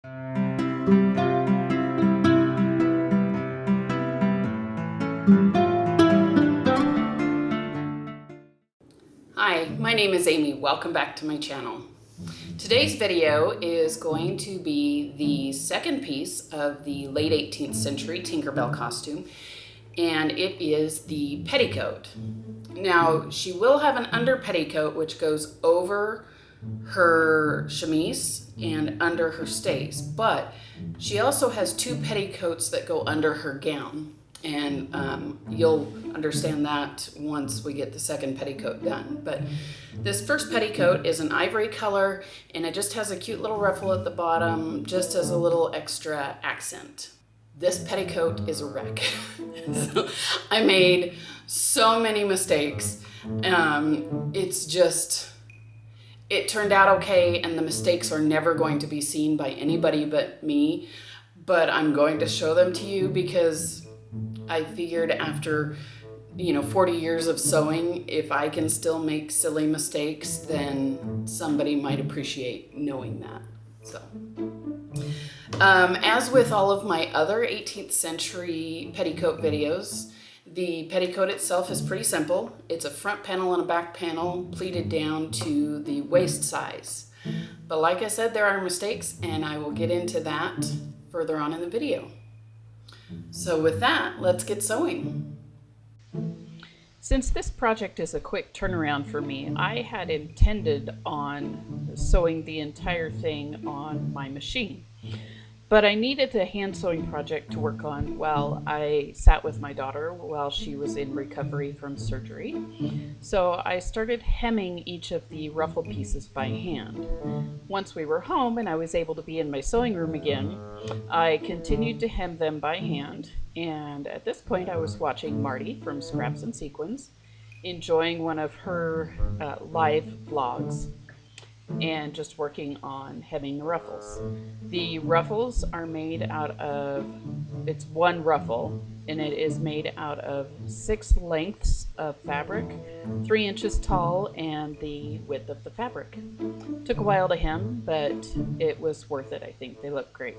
Hi, my name is Amy. Welcome back to my channel. Today's video is going to be the second piece of the late 18th century Tinkerbell costume, and it is the petticoat. Now, she will have an under petticoat which goes over her chemise and under her stays, but she also has two petticoats that go under her gown. And you'll understand that once we get the second petticoat done. But this first petticoat is an ivory color, and it just has a cute little ruffle at the bottom, just as a little extra accent. This petticoat is a wreck. So I made so many mistakes. It turned out okay, and the mistakes are never going to be seen by anybody but me. But I'm going to show them to you because I figured after 40 years of sewing, if I can still make silly mistakes, then somebody might appreciate knowing that. So as with all of my other 18th century petticoat videos, the petticoat itself is pretty simple. It's a front panel and a back panel pleated down to the waist size. But like I said, there are mistakes, and I will get into that further on in the video. So with that, let's get sewing. Since this project is a quick turnaround for me, I had intended on sewing the entire thing on my machine. But I needed a hand sewing project to work on while I sat with my daughter while she was in recovery from surgery. So I started hemming each of the ruffle pieces by hand. Once we were home and I was able to be in my sewing room again, I continued to hem them by hand. And at this point I was watching Marty from Scraps and Sequins, enjoying one of her live vlogs, and just working on hemming the ruffles. The ruffles are made out of, it's one ruffle, and it is made out of 6 lengths of fabric, 3 inches tall, and the width of the fabric. Took a while to hem, but it was worth it, I think. They look great.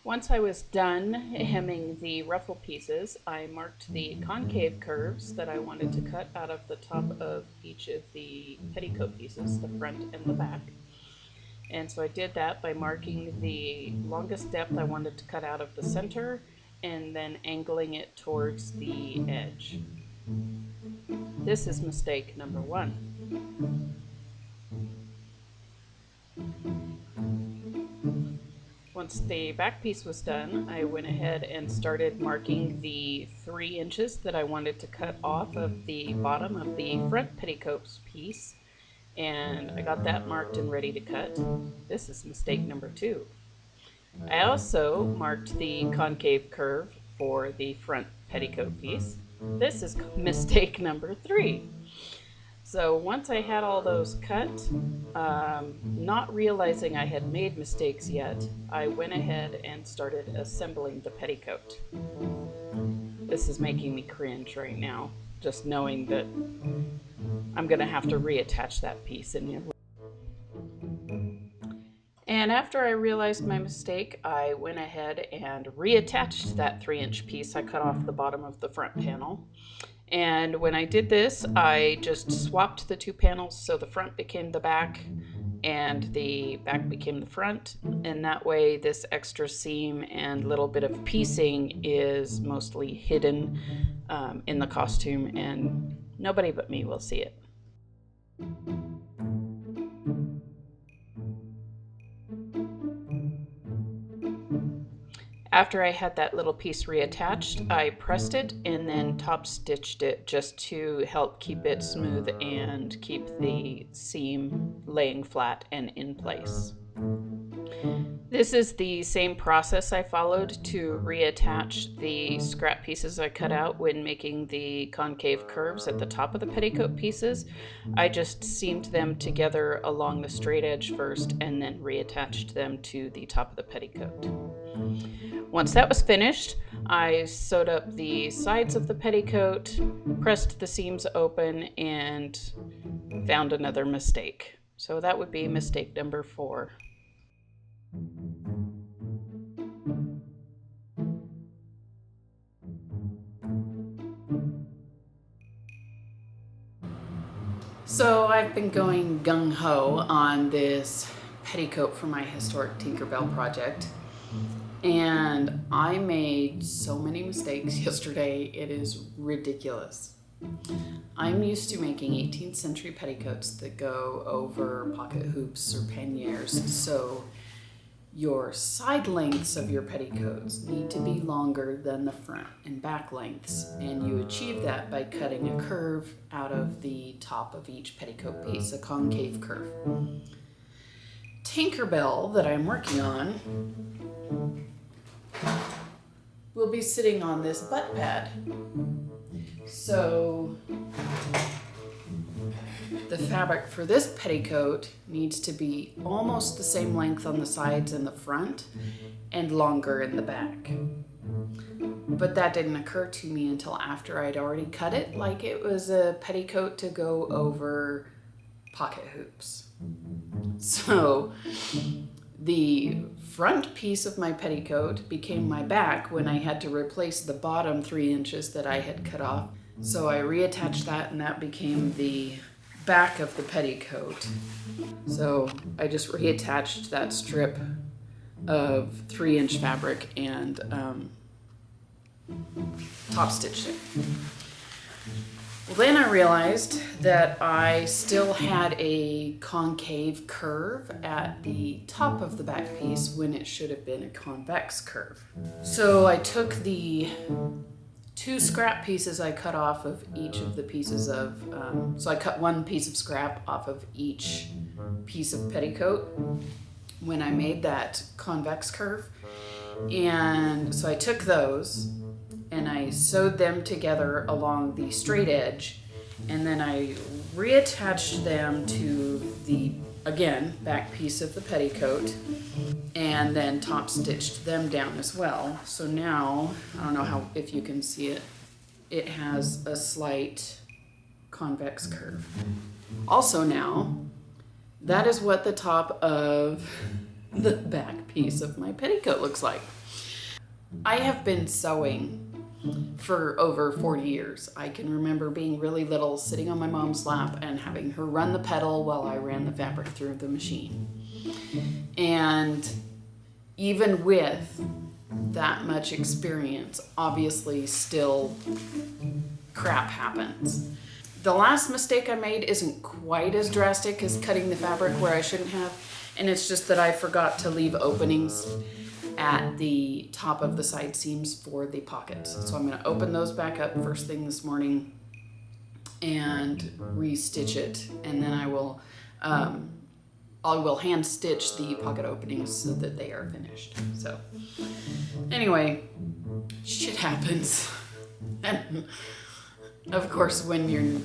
Once I was done hemming the ruffle pieces, I marked the concave curves that I wanted to cut out of the top of each of the petticoat pieces, the front and the back. And so I did that by marking the longest depth I wanted to cut out of the center and then angling it towards the edge. This is mistake number 1. Once the back piece was done, I went ahead and started marking the 3 inches that I wanted to cut off of the bottom of the front petticoat piece, and I got that marked and ready to cut. This is mistake number 2. I also marked the concave curve for the front petticoat piece. This is mistake number 3. So once I had all those cut, not realizing I had made mistakes yet, I went ahead and started assembling the petticoat. This is making me cringe right now, just knowing that I'm going to have to reattach that piece in. And after I realized my mistake, I went ahead and reattached that 3-inch piece I cut off the bottom of the front panel. And when I did this, I just swapped the 2 panels so the front became the back and the back became the front. And that way this extra seam and little bit of piecing is mostly hidden in the costume, and nobody but me will see it. After I had that little piece reattached, I pressed it and then top stitched it just to help keep it smooth and keep the seam laying flat and in place. This is the same process I followed to reattach the scrap pieces I cut out when making the concave curves at the top of the petticoat pieces. I just seamed them together along the straight edge first and then reattached them to the top of the petticoat. Once that was finished, I sewed up the sides of the petticoat, pressed the seams open, and found another mistake. So that would be mistake number 4. So I've been going gung-ho on this petticoat for my historic Tinkerbell project. And I made so many mistakes yesterday, it is ridiculous. I'm used to making 18th century petticoats that go over pocket hoops or panniers, so your side lengths of your petticoats need to be longer than the front and back lengths, and you achieve that by cutting a curve out of the top of each petticoat piece, a concave curve. Tinkerbell that I'm working on will be sitting on this butt pad. So the fabric for this petticoat needs to be almost the same length on the sides and the front and longer in the back. But that didn't occur to me until after I'd already cut it like it was a petticoat to go over pocket hoops. So the front piece of my petticoat became my back when I had to replace the bottom 3 inches that I had cut off. So I reattached that, and that became the back of the petticoat. So I just reattached that strip of 3-inch fabric and top stitched it. Well, then I realized that I still had a concave curve at the top of the back piece when it should have been a convex curve. So I took the 2 scrap pieces I cut off of each of the pieces of, so I cut 1 piece of scrap off of each piece of petticoat when I made that convex curve. And so I took those and I sewed them together along the straight edge, and then I reattached them to the, again, back piece of the petticoat, and then top stitched them down as well. So now, I don't know if you can see it, it has a slight convex curve. Also now, that is what the top of the back piece of my petticoat looks like. I have been sewing for over 40 years. I can remember being really little, sitting on my mom's lap and having her run the pedal while I ran the fabric through the machine. And even with that much experience, obviously still crap happens. The last mistake I made isn't quite as drastic as cutting the fabric where I shouldn't have, and it's just that I forgot to leave openings at the top of the side seams for the pockets. So I'm going to open those back up first thing this morning and re-stitch it, and then I will hand stitch the pocket openings so that they are finished. So anyway, shit happens. And of course, when you're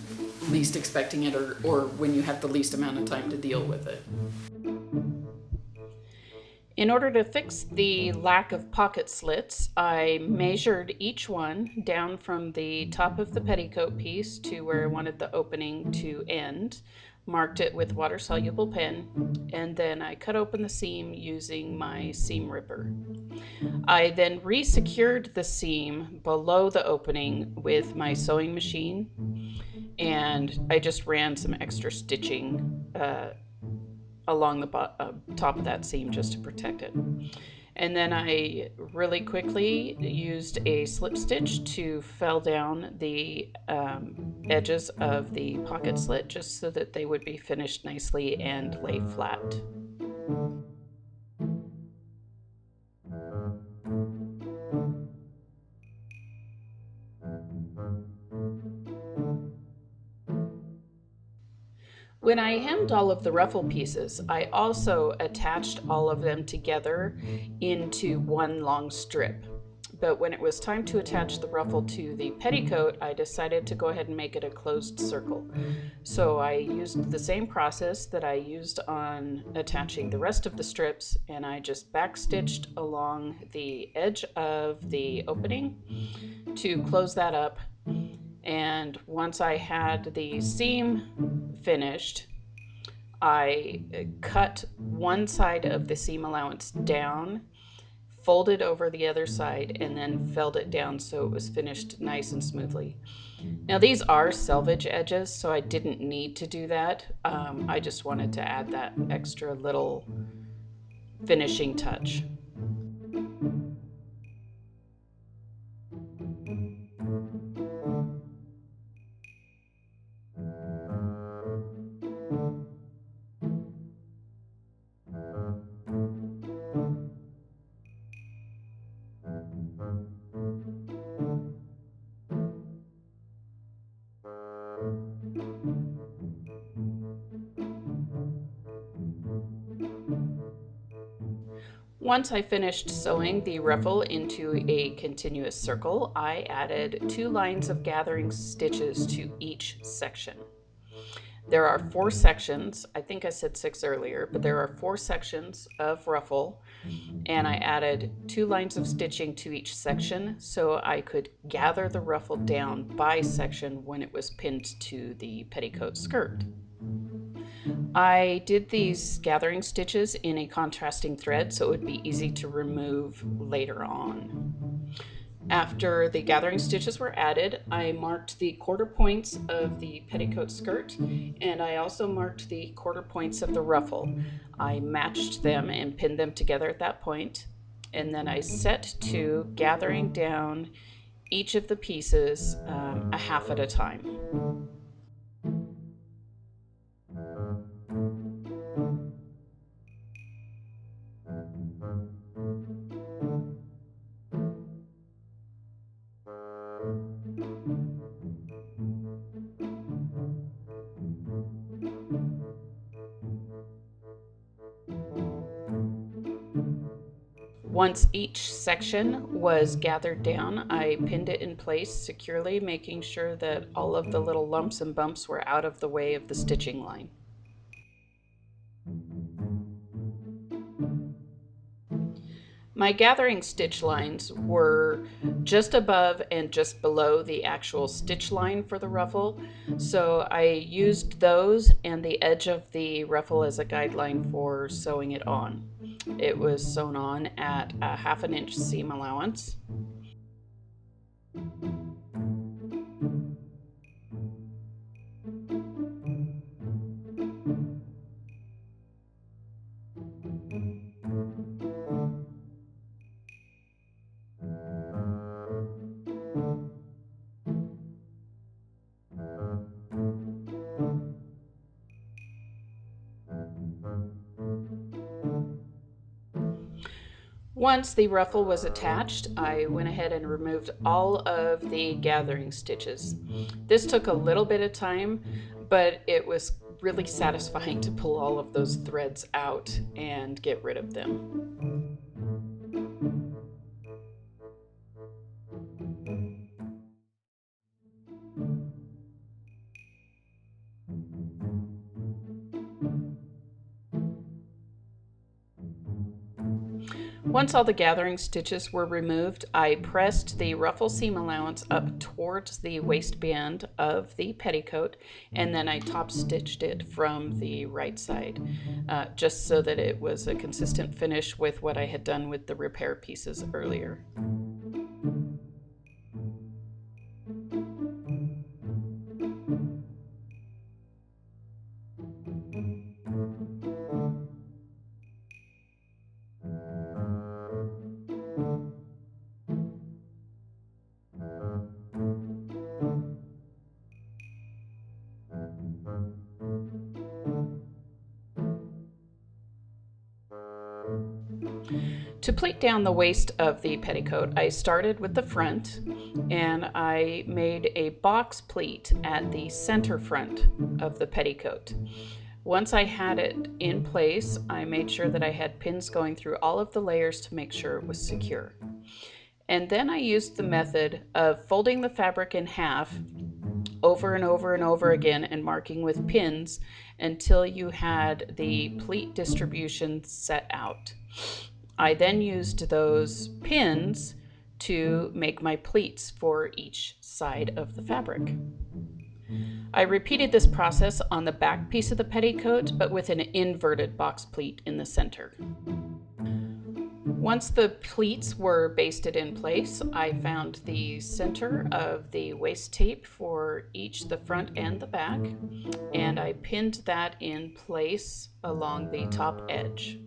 least expecting it, or when you have the least amount of time to deal with it. In order to fix the lack of pocket slits, I measured each one down from the top of the petticoat piece to where I wanted the opening to end, marked it with water-soluble pen, and then I cut open the seam using my seam ripper. I then re-secured the seam below the opening with my sewing machine, and I just ran some extra stitching along the top of that seam just to protect it. And then I really quickly used a slip stitch to fell down the edges of the pocket slit just so that they would be finished nicely and lay flat. When I hemmed all of the ruffle pieces, I also attached all of them together into one long strip. But when it was time to attach the ruffle to the petticoat, I decided to go ahead and make it a closed circle. So I used the same process that I used on attaching the rest of the strips, and I just backstitched along the edge of the opening to close that up. And once I had the seam finished, I cut one side of the seam allowance down, folded over the other side, and then felled it down so it was finished nice and smoothly. Now these are selvage edges, so I didn't need to do that. I just wanted to add that extra little finishing touch. Once I finished sewing the ruffle into a continuous circle, I added 2 lines of gathering stitches to each section. There are 4 sections. I think I said 6 earlier, but there are 4 sections of ruffle, and I added 2 lines of stitching to each section so I could gather the ruffle down by section when it was pinned to the petticoat skirt. I did these gathering stitches in a contrasting thread so it would be easy to remove later on. After the gathering stitches were added, I marked the quarter points of the petticoat skirt, and I also marked the quarter points of the ruffle. I matched them and pinned them together at that point, and then I set to gathering down each of the pieces a half at a time. Once each section was gathered down, I pinned it in place securely, making sure that all of the little lumps and bumps were out of the way of the stitching line. My gathering stitch lines were just above and just below the actual stitch line for the ruffle, so I used those and the edge of the ruffle as a guideline for sewing it on. It was sewn on at a 1/2 inch seam allowance. Once the ruffle was attached, I went ahead and removed all of the gathering stitches. This took a little bit of time, but it was really satisfying to pull all of those threads out and get rid of them. Once all the gathering stitches were removed, I pressed the ruffle seam allowance up towards the waistband of the petticoat, and then I top stitched it from the right side, just so that it was a consistent finish with what I had done with the repair pieces earlier. To pleat down the waist of the petticoat, I started with the front and I made a box pleat at the center front of the petticoat. Once I had it in place, I made sure that I had pins going through all of the layers to make sure it was secure. And then I used the method of folding the fabric in half over and over and over again and marking with pins until you had the pleat distribution set out. I then used those pins to make my pleats for each side of the fabric. I repeated this process on the back piece of the petticoat, but with an inverted box pleat in the center. Once the pleats were basted in place, I found the center of the waist tape for each the front and the back, and I pinned that in place along the top edge.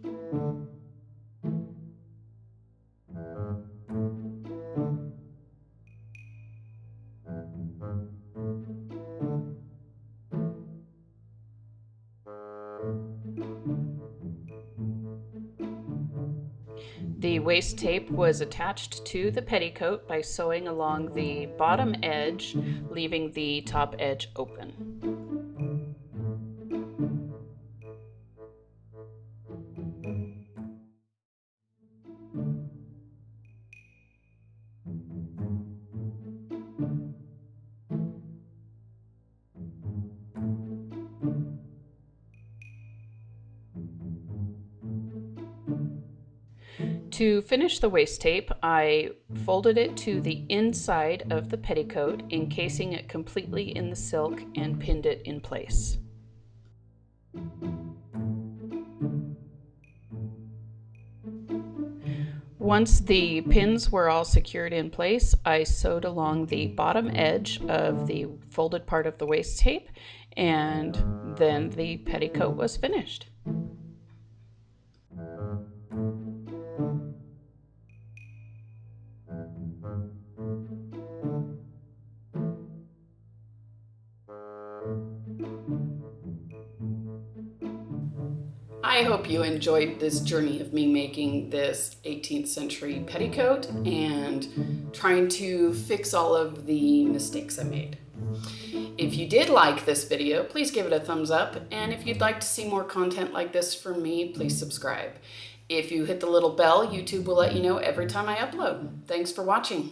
The waist tape was attached to the petticoat by sewing along the bottom edge, leaving the top edge open. To finish the waist tape, I folded it to the inside of the petticoat, encasing it completely in the silk and pinned it in place. Once the pins were all secured in place, I sewed along the bottom edge of the folded part of the waist tape, and then the petticoat was finished. I hope you enjoyed this journey of me making this 18th century petticoat and trying to fix all of the mistakes I made. If you did like this video, please give it a thumbs up, and if you'd like to see more content like this from me, please subscribe. If you hit the little bell, YouTube will let you know every time I upload. Thanks for watching.